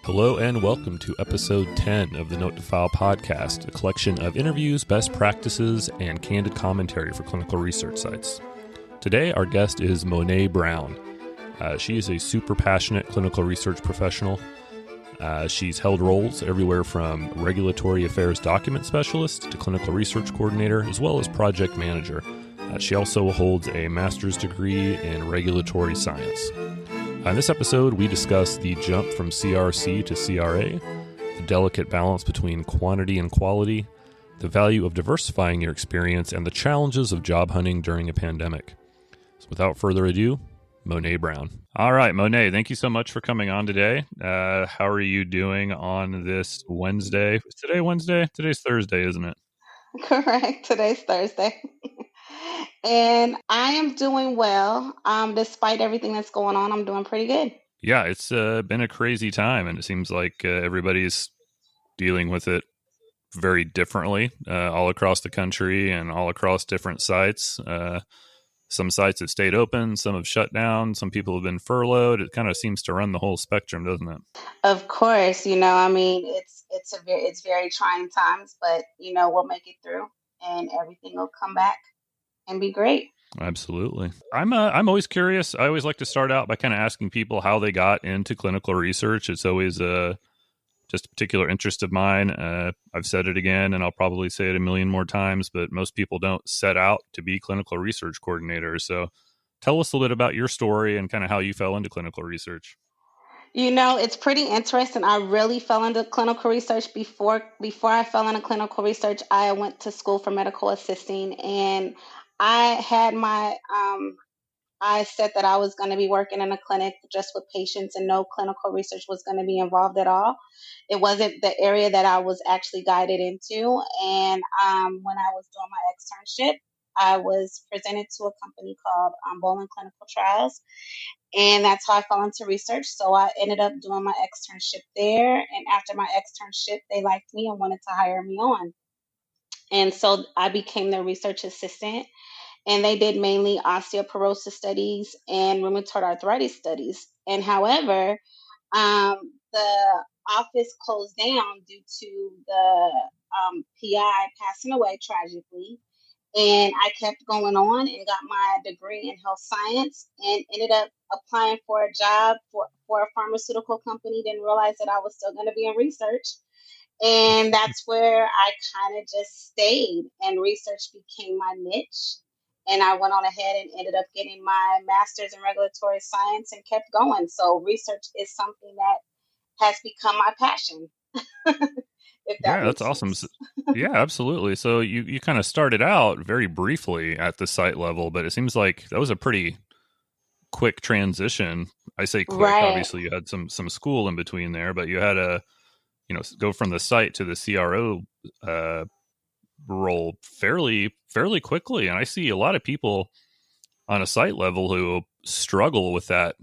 Hello and welcome to episode 10 of the Note to File podcast, a collection of interviews, best practices, and candid commentary for clinical research sites. Today, our guest is Mone Brown. She is a super passionate clinical research professional. She's held roles everywhere from regulatory affairs document specialist to clinical research coordinator, as well as project manager. She also holds a master's degree in regulatory science. In this episode, we discuss the jump from CRC to CRA, the delicate balance between quantity and quality, the value of diversifying your experience, and the challenges of job hunting during a pandemic. So without further ado, Mone Brown. All right, Mone, thank you so much for coming on today. How are you doing on this Wednesday? Is today Wednesday? Today's Thursday, isn't it? Correct. Today's Thursday. And I am doing well. Despite everything that's going on, I'm doing pretty good. Yeah, it's been a crazy time, and it seems like everybody's dealing with it very differently all across the country and all across different sites. Some sites have stayed open, some have shut down, some people have been furloughed. It kind of seems to run the whole spectrum, doesn't it? Of course, it's very trying times, but we'll make it through, and everything will come back and be great. Absolutely. I'm always curious. I always like to start out by kind of asking people how they got into clinical research. It's always just a particular interest of mine. I've said it again, and I'll probably say it a million more times, but most people don't set out to be clinical research coordinators. So tell us a little bit about your story and kind of how you fell into clinical research. It's pretty interesting. I really fell into clinical research before I fell into clinical research. I went to school for medical assisting, and I had I said that I was going to be working in a clinic just with patients, and no clinical research was going to be involved at all. It wasn't the area that I was actually guided into. And when I was doing my externship, I was presented to a company called Bowling Clinical Trials, and that's how I fell into research. So I ended up doing my externship there, and after my externship, they liked me and wanted to hire me on. And so I became their research assistant, and they did mainly osteoporosis studies and rheumatoid arthritis studies. And however, the office closed down due to the PI passing away tragically. And I kept going on and got my degree in health science and ended up applying for a job for a pharmaceutical company. Didn't realize that I was still going to be in research. And that's where I kind of just stayed, and research became my niche. And I went on ahead and ended up getting my master's in regulatory science and kept going. So research is something that has become my passion. That's awesome. Yeah, absolutely. So you kind of started out very briefly at the site level, but it seems like that was a pretty quick transition. I say quick, Right. Obviously you had some school in between there, but you had to, go from the site to the CRO role fairly quickly. And I see a lot of people on a site level who struggle with that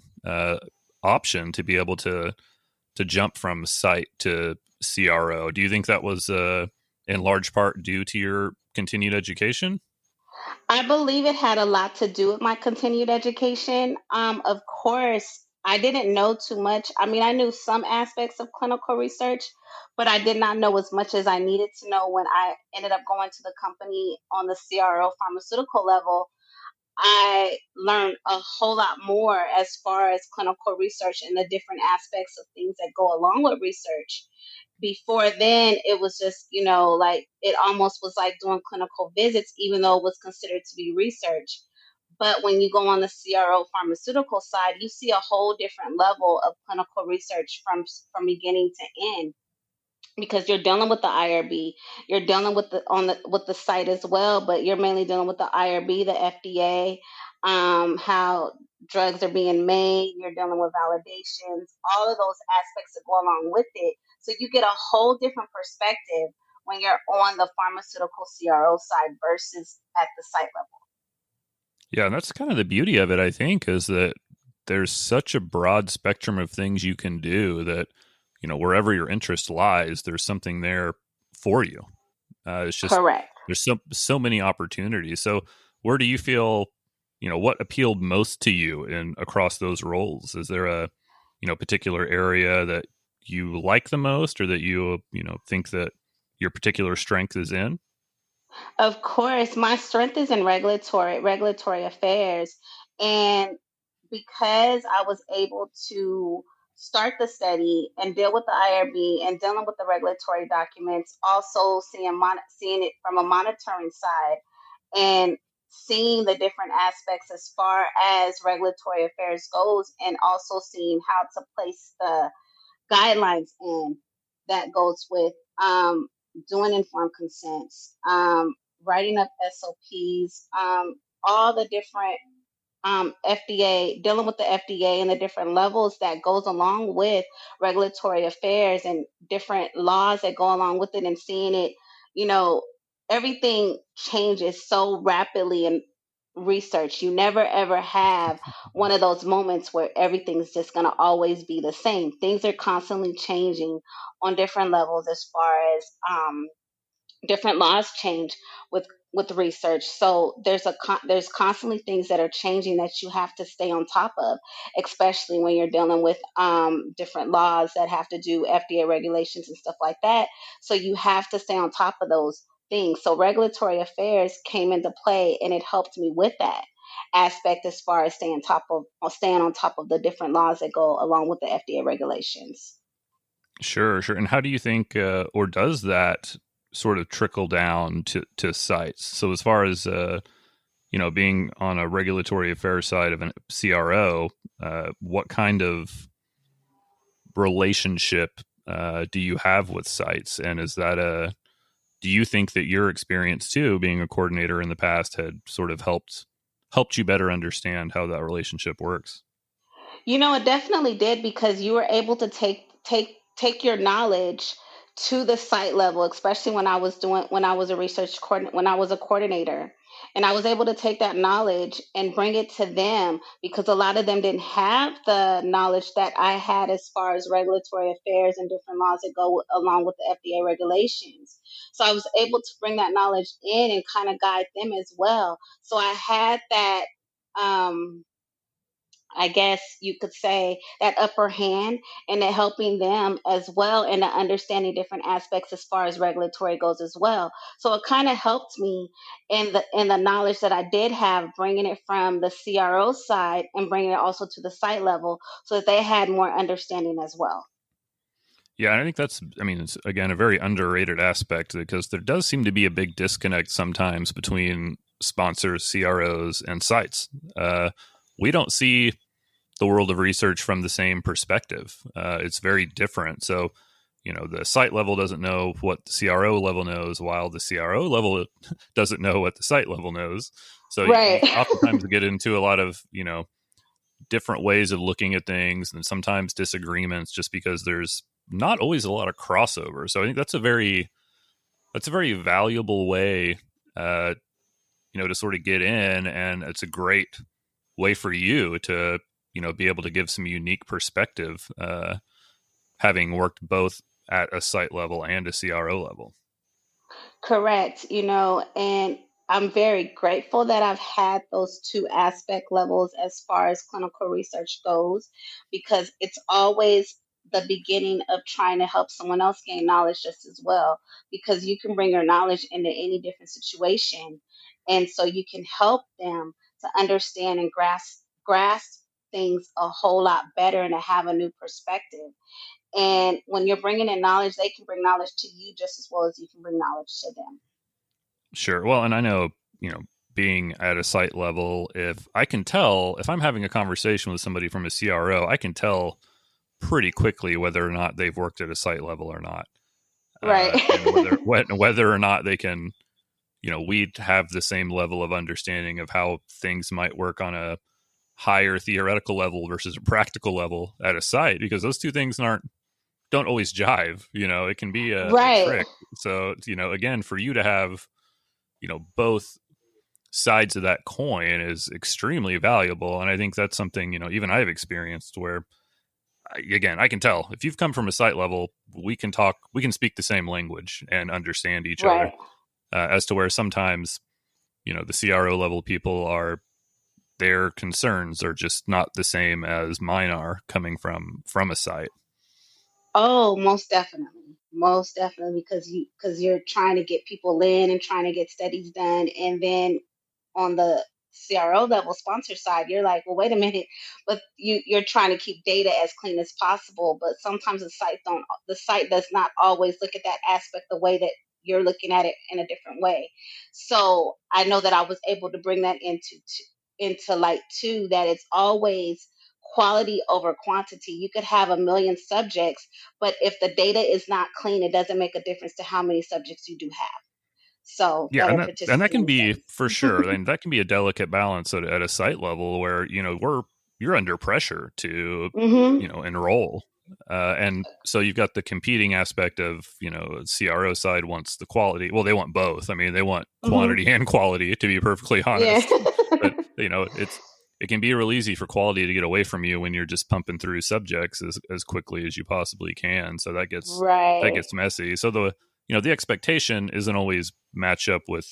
option to be able to jump from site to CRO. Do you think that was in large part due to your continued education? I believe it had a lot to do with my continued education. Of course, I didn't know too much. I mean, I knew some aspects of clinical research, but I did not know as much as I needed to know when I ended up going to the company on the CRO pharmaceutical level. I learned a whole lot more as far as clinical research and the different aspects of things that go along with research. Before then, it was just, like it almost was like doing clinical visits, even though it was considered to be research. But when you go on the CRO pharmaceutical side, you see a whole different level of clinical research from beginning to end, because you're dealing with the IRB, you're dealing with with the site as well, but you're mainly dealing with the IRB, the FDA, how drugs are being made. You're dealing with validations, all of those aspects that go along with it. So you get a whole different perspective when you're on the pharmaceutical CRO side versus at the site level. Yeah, and that's kind of the beauty of it, I think, is that there's such a broad spectrum of things you can do that, wherever your interest lies, there's something there for you. It's just Correct. There's so many opportunities. So where do you feel, what appealed most to you in across those roles? Is there a, particular area that you like the most, or that you know think that your particular strength is in? Of course, my strength is in regulatory affairs, and because I was able to start the study and deal with the IRB and dealing with the regulatory documents, also seeing it from a monitoring side and seeing the different aspects as far as regulatory affairs goes, and also seeing how to place the guidelines in that goes with doing informed consents, writing up SOPs, all the different FDA, dealing with the FDA and the different levels that goes along with regulatory affairs and different laws that go along with it, and seeing it, you know, everything changes so rapidly in research. You never ever have one of those moments where everything's just going to always be the same. Things are constantly changing on different levels as far as different laws change with research. So there's constantly things that are changing that you have to stay on top of, especially when you're dealing with different laws that have to do FDA regulations and stuff like that. So you have to stay on top of those things. So regulatory affairs came into play, and it helped me with that aspect as far as staying on top of the different laws that go along with the FDA regulations. Sure, sure. And how do you think, or does that sort of trickle down to sites? So as far as you know, being on a regulatory affairs side of a CRO, what kind of relationship do you have with sites? And is that do you think that your experience too, being a coordinator in the past, had sort of helped you better understand how that relationship works? It definitely did, because you were able to take your knowledge to the site level, especially when I was a when I was a coordinator, and I was able to take that knowledge and bring it to them, because a lot of them didn't have the knowledge that I had as far as regulatory affairs and different laws that go along with the FDA regulations. So I was able to bring that knowledge in and kind of guide them as well. So I had that. I guess you could say, that upper hand, and it helping them as well, and understanding different aspects as far as regulatory goes as well. So it kind of helped me in the knowledge that I did have, bringing it from the CRO side and bringing it also to the site level, so that they had more understanding as well. Yeah, and I think that's, I mean, it's again a very underrated aspect, because there does seem to be a big disconnect sometimes between sponsors, CROs, and sites. We don't see the world of research from the same perspective. It's very different. So, you know, the site level doesn't know what the CRO level knows, while the CRO level doesn't know what the site level knows. So Right. you oftentimes get into a lot of, you know, different ways of looking at things, and sometimes disagreements, just because there's not always a lot of crossover. So I think that's a very valuable way, uh, you know, to sort of get in, and it's a great way for you to, you know, be able to give some unique perspective, having worked both at a site level and a CRO level. Correct, and I'm very grateful that I've had those two aspect levels as far as clinical research goes, because it's always the beginning of trying to help someone else gain knowledge just as well, because you can bring your knowledge into any different situation, and so you can help them to understand and grasp things a whole lot better, and to have a new perspective. And when you're bringing in knowledge, they can bring knowledge to you just as well as you can bring knowledge to them. Sure. Well, and I know, you know, being at a site level, if I can tell, if I'm having a conversation with somebody from a CRO, I can tell pretty quickly whether or not they've worked at a site level or not, Right. and whether or not they can, you know, we have the same level of understanding of how things might work on a higher theoretical level versus a practical level at a site, because those two things don't always jive. You know, it can be a Right. trick. So, you know, again, for you to have, you know, both sides of that coin is extremely valuable. And I think that's something, you know, even I've experienced where, again, I can tell if you've come from a site level, we can talk, we can speak the same language and understand each other, Right. as to where sometimes, you know, the CRO level people are, their concerns are just not the same as mine are coming from a site. Oh, most definitely, because you're trying to get people in and trying to get studies done, and then on the CRO level sponsor side, you're like, well, wait a minute, but you're trying to keep data as clean as possible, but sometimes the site does not always look at that aspect the way that you're looking at it in a different way. So I know that I was able to bring that into light too, that it's always quality over quantity. You could have a million subjects, but if the data is not clean, it doesn't make a difference to how many subjects you do have. So Yeah, that are and that participating can in the be studies. for sure. And that can be a delicate balance at a site level where you're under pressure to Hmm. enroll, and so you've got the competing aspect of CRO side wants the quality. Well, they want both. I mean, they want Hmm. quantity and quality, to be perfectly Yeah. honest. But it can be real easy for quality to get away from you when you're just pumping through subjects as quickly as you possibly can. So that Right. gets messy. So the expectation isn't always match up with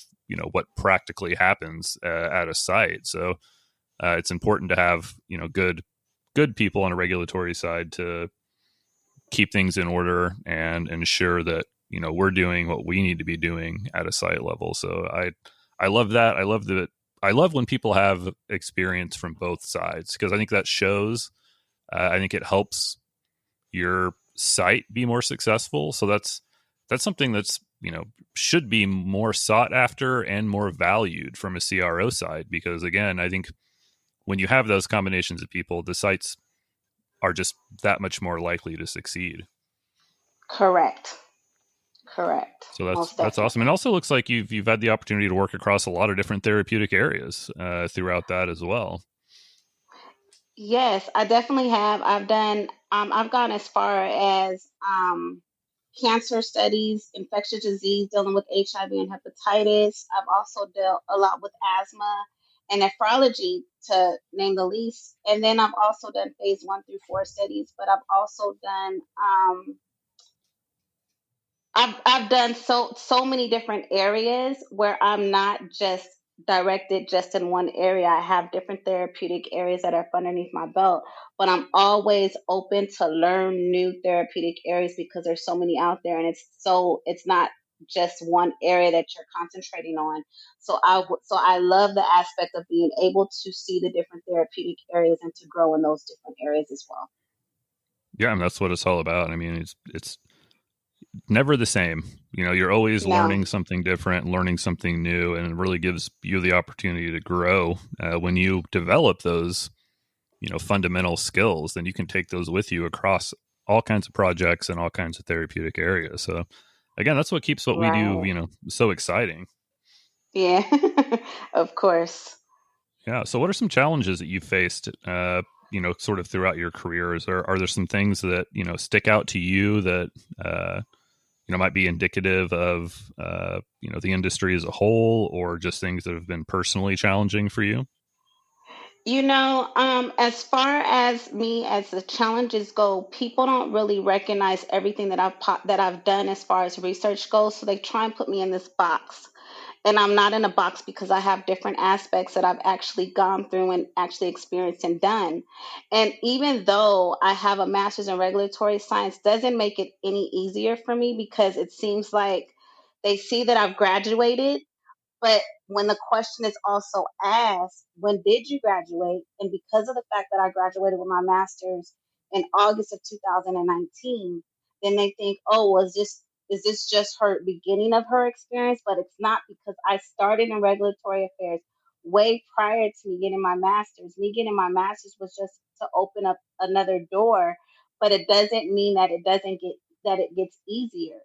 what practically happens at a site. So it's important to have good people on a regulatory side to keep things in order and ensure that we're doing what we need to be doing at a site level. So I love that. I love when people have experience from both sides, because I think that shows. I think it helps your site be more successful. So that's something that's should be more sought after and more valued from a CRO side, because again, I think when you have those combinations of people, the sites are just that much more likely to succeed. Correct. Correct. So Most that's awesome, and definitely. also looks like you've had the opportunity to work across a lot of different therapeutic areas throughout that as well. Yes, I definitely have. I've gone as far as cancer studies, infectious disease, dealing with HIV and hepatitis. I've also dealt a lot with asthma and nephrology, to name the least. And then I've also done phase 1 through 4 studies, but I've also done I've done so many different areas where I'm not just directed just in one area. I have different therapeutic areas that are underneath my belt, but I'm always open to learn new therapeutic areas because there's so many out there, and it's not just one area that you're concentrating on. So I love the aspect of being able to see the different therapeutic areas and to grow in those different areas as well. Yeah, and that's what it's all about. I mean, it's never the same. You're always No, learning something different, learning something new, and it really gives you the opportunity to grow. When you develop those, fundamental skills, then you can take those with you across all kinds of projects and all kinds of therapeutic areas. So, again, that's what keeps what we do, right. so exciting. Yeah, of course. Yeah. So, what are some challenges that you faced, sort of throughout your career? Are there some things that stick out to you that might be indicative of the industry as a whole, or just things that have been personally challenging for you? As far as me as the challenges go, people don't really recognize everything that I've done as far as research goes. So they try and put me in this box, and I'm not in a box because I have different aspects that I've actually gone through and actually experienced and done. And even though I have a master's in regulatory science, doesn't make it any easier for me because it seems like they see that I've graduated, but when the question is also asked, when did you graduate? And because of the fact that I graduated with my master's in August of 2019, then they think, oh, is this just her beginning of her experience? But it's not, because I started in regulatory affairs way prior to me getting my master's. Me getting my master's was just to open up another door, but it doesn't mean that it gets easier,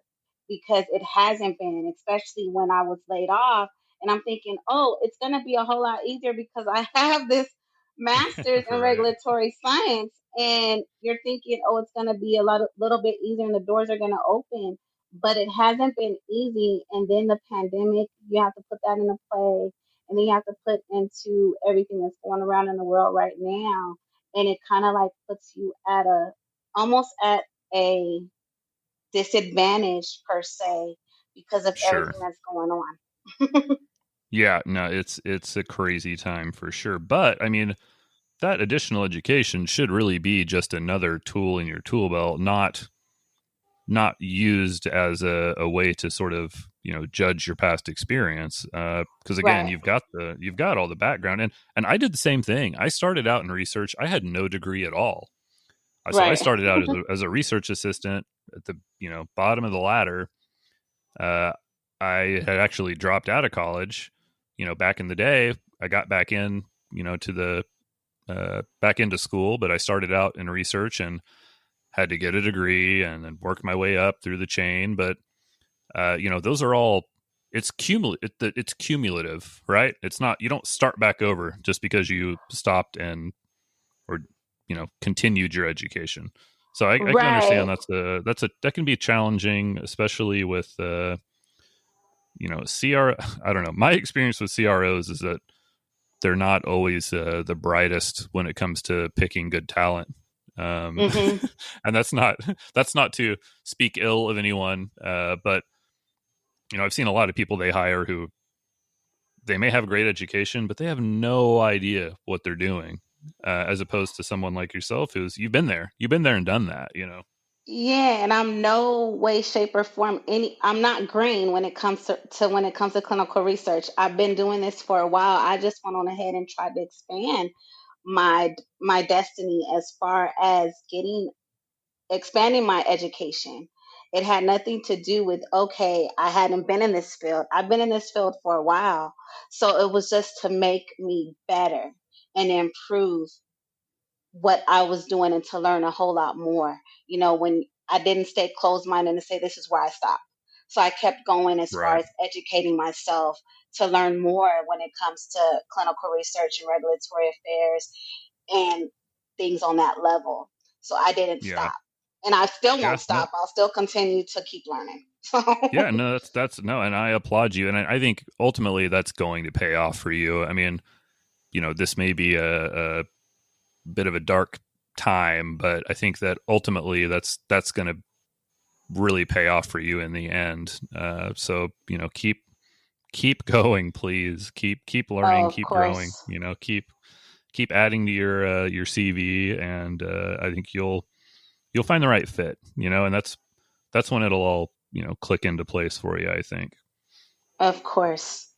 because it hasn't been, especially when I was laid off, and I'm thinking, oh, it's going to be a whole lot easier because I have this master's in Right. regulatory science. And you're thinking, oh, it's going to be little bit easier and the doors are going to open. But it hasn't been easy. And then the pandemic, you have to put that into play. And then you have to put into everything that's going around in the world right now. And it kind of like puts you almost at a disadvantage per se because of Sure. everything that's going on. Yeah, no, it's a crazy time for sure. But I mean, that additional education should really be just another tool in your tool belt, not not used as a way to sort of, judge your past experience. Because again, Right. you've got all the background, and I did the same thing. I started out in research. I had no degree at all. So I Right. started out as a research assistant at the bottom of the ladder. Uh, I had actually dropped out of college. Back in the day, I got back in, to the back into school, but I started out in research and had to get a degree and then work my way up through the chain. But those are all it's cumulative, right? It's not, you don't start back over just because you stopped and or continued your education. So I can understand Right. that can be challenging, especially with I don't know. My experience with CROs is that they're not always the brightest when it comes to picking good talent. Hmm. And that's not to speak ill of anyone, but I've seen a lot of people they hire who they may have a great education, but they have no idea what they're doing, as opposed to someone like yourself who's you've been there and done that. Yeah, and I'm no way, shape, or form I'm not green when it comes to clinical research. I've been doing this for a while. I just went on ahead and tried to expand my destiny as far as getting expanding my education. It had nothing to do with, okay, I hadn't been in this field. I've been in this field for a while. So it was just to make me better and improve what I was doing and to learn a whole lot more. When I didn't stay closed minded and say, this is where I stop. So I kept going as far Right. as educating myself to learn more when it comes to clinical research and regulatory affairs and things on that level. So I didn't Yeah. stop. And I still Yeah. won't No. stop. I'll still continue to keep learning. Yeah. No. That's no. And I applaud you. And I think ultimately that's going to pay off for you. I mean, this may be a bit of a dark time, but I think that ultimately that's going to really pay off for you in the end. So keep going, please. Keep learning, Of keep growing. course. Keep adding to your CV, and I think you'll find the right fit. And that's when it'll all click into place for you, I think. Of course.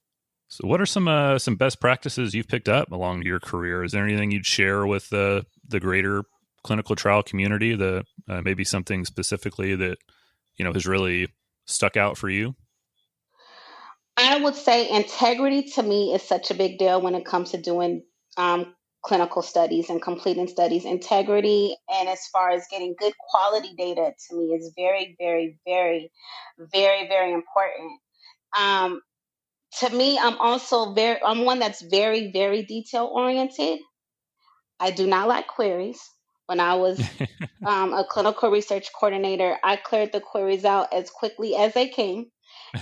So, what are some best practices you've picked up along your career? Is there anything you'd share with the greater clinical trial community that maybe something specifically that has really stuck out for you? I would say integrity to me is such a big deal when it comes to doing clinical studies and completing studies. Integrity, and as far as getting good quality data, to me is very, very, very, very, very important. Um, to me, I'm one that's very, very detail oriented. I do not like queries. When I was a clinical research coordinator, I cleared the queries out as quickly as they came,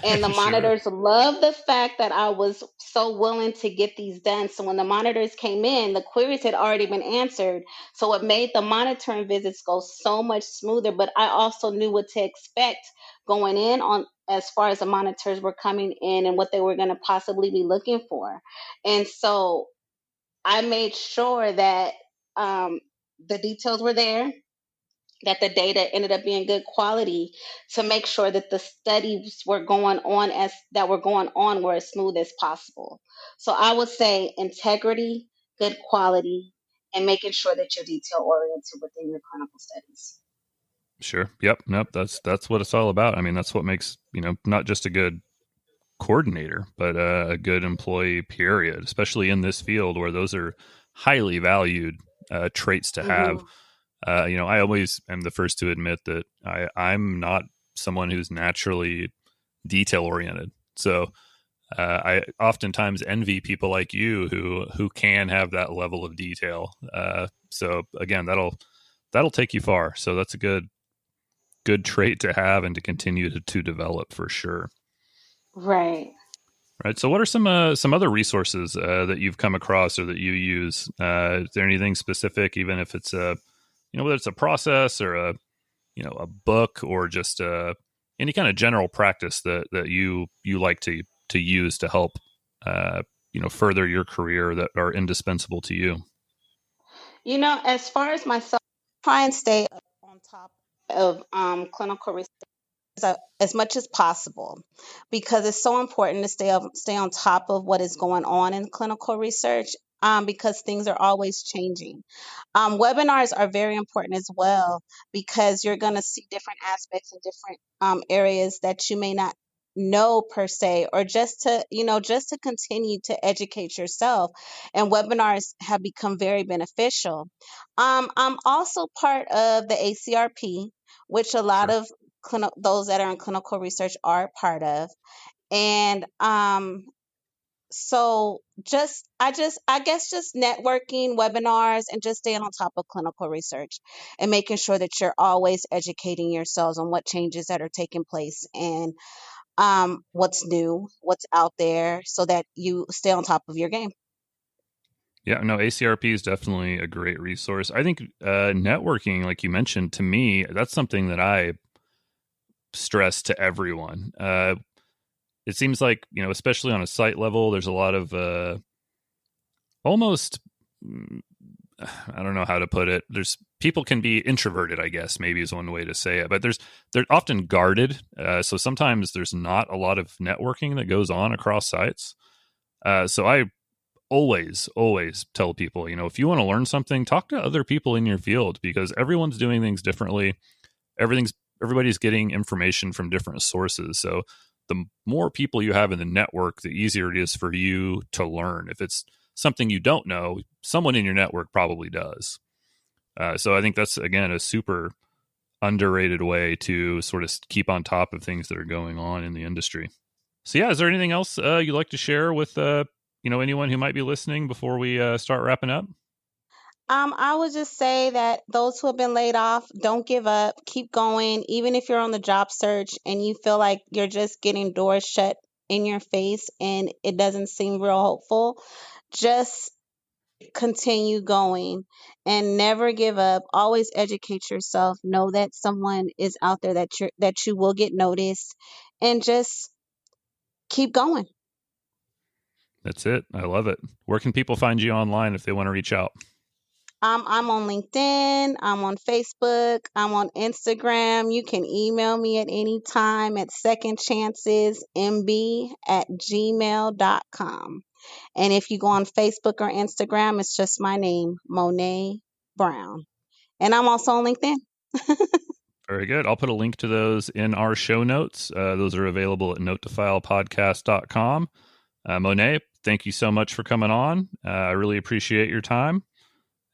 and the Sure. monitors loved the fact that I was so willing to get these done. So when the monitors came in, the queries had already been answered. So it made the monitoring visits go so much smoother. But I also knew what to expect going in on as far as the monitors were coming in and what they were going to possibly be looking for. And so I made sure that um, the details were there, that the data ended up being good quality, to make sure that the studies were going on were as smooth as possible. So I would say integrity, good quality, and making sure that you're detail oriented within your clinical studies. Sure. Yep. Nope. That's what it's all about. I mean, that's what makes not just a good coordinator, but a good employee. Period. Especially in this field where those are highly valued traits to have. Hmm. I always am the first to admit that I'm not someone who's naturally detail oriented. So I oftentimes envy people like you who can have that level of detail. So again, that'll take you far. So that's a good trait to have and to continue to develop for sure. Right. Right. So, what are some other resources that you've come across or that you use? Is there anything specific, even if it's whether it's a process or a book or just any kind of general practice that you like to use to help further your career that are indispensable to you? As far as myself, try and stay on top. of clinical research as much as possible, because it's so important to stay on top of what is going on in clinical research, because things are always changing. Webinars are very important as well, because you're going to see different aspects and different areas that you may not know per se, or just to continue to educate yourself. And webinars have become very beneficial. I'm also part of the ACRP, which a lot Sure. of those that are in clinical research are part of. And so I guess just networking, webinars, and just staying on top of clinical research and making sure that you're always educating yourselves on what changes that are taking place, and what's new, what's out there, so that you stay on top of your game. Yeah, no, ACRP is definitely a great resource. I think networking, like you mentioned, to me, that's something that I stress to everyone. It seems like, especially on a site level, there's a lot of almost, I don't know how to put it. There's people can be introverted, I guess, maybe is one way to say it, but they're often guarded. So sometimes there's not a lot of networking that goes on across sites. So I always tell people, if you want to learn something, talk to other people in your field, because everyone's doing things differently. Everybody's getting information from different sources. So the more people you have in the network, the easier it is for you to learn. If it's something you don't know, someone in your network probably does. So I think that's, again, a super underrated way to sort of keep on top of things that are going on in the industry. So yeah, is there anything else you'd like to share with anyone who might be listening before we start wrapping up? I would just say that those who have been laid off, don't give up, keep going. Even if you're on the job search and you feel like you're just getting doors shut in your face and it doesn't seem real hopeful, just continue going and never give up. Always educate yourself. Know that someone is out there that you will get noticed, and just keep going. That's it. I love it. Where can people find you online if they want to reach out? I'm on LinkedIn, I'm on Facebook, I'm on Instagram. You can email me at any time at secondchancesmb@gmail.com. And if you go on Facebook or Instagram, it's just my name, Mone Brown. And I'm also on LinkedIn. Very good. I'll put a link to those in our show notes. Those are available at notetofilepodcast.com. Monet, thank you so much for coming on. I really appreciate your time.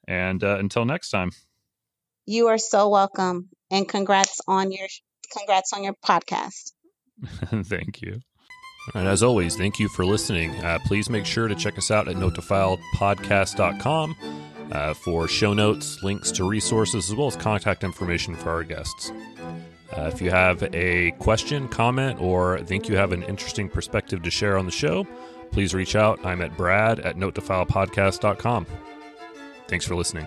And until next time. You are so welcome, and congrats on your podcast. Thank you. And as always, thank you for listening. Please make sure to check us out at notetofilepodcast.com for show notes, links to resources, as well as contact information for our guests. If you have a question, comment, or think you have an interesting perspective to share on the show, please reach out. I'm at brad@notetofilepodcast.com. Thanks for listening.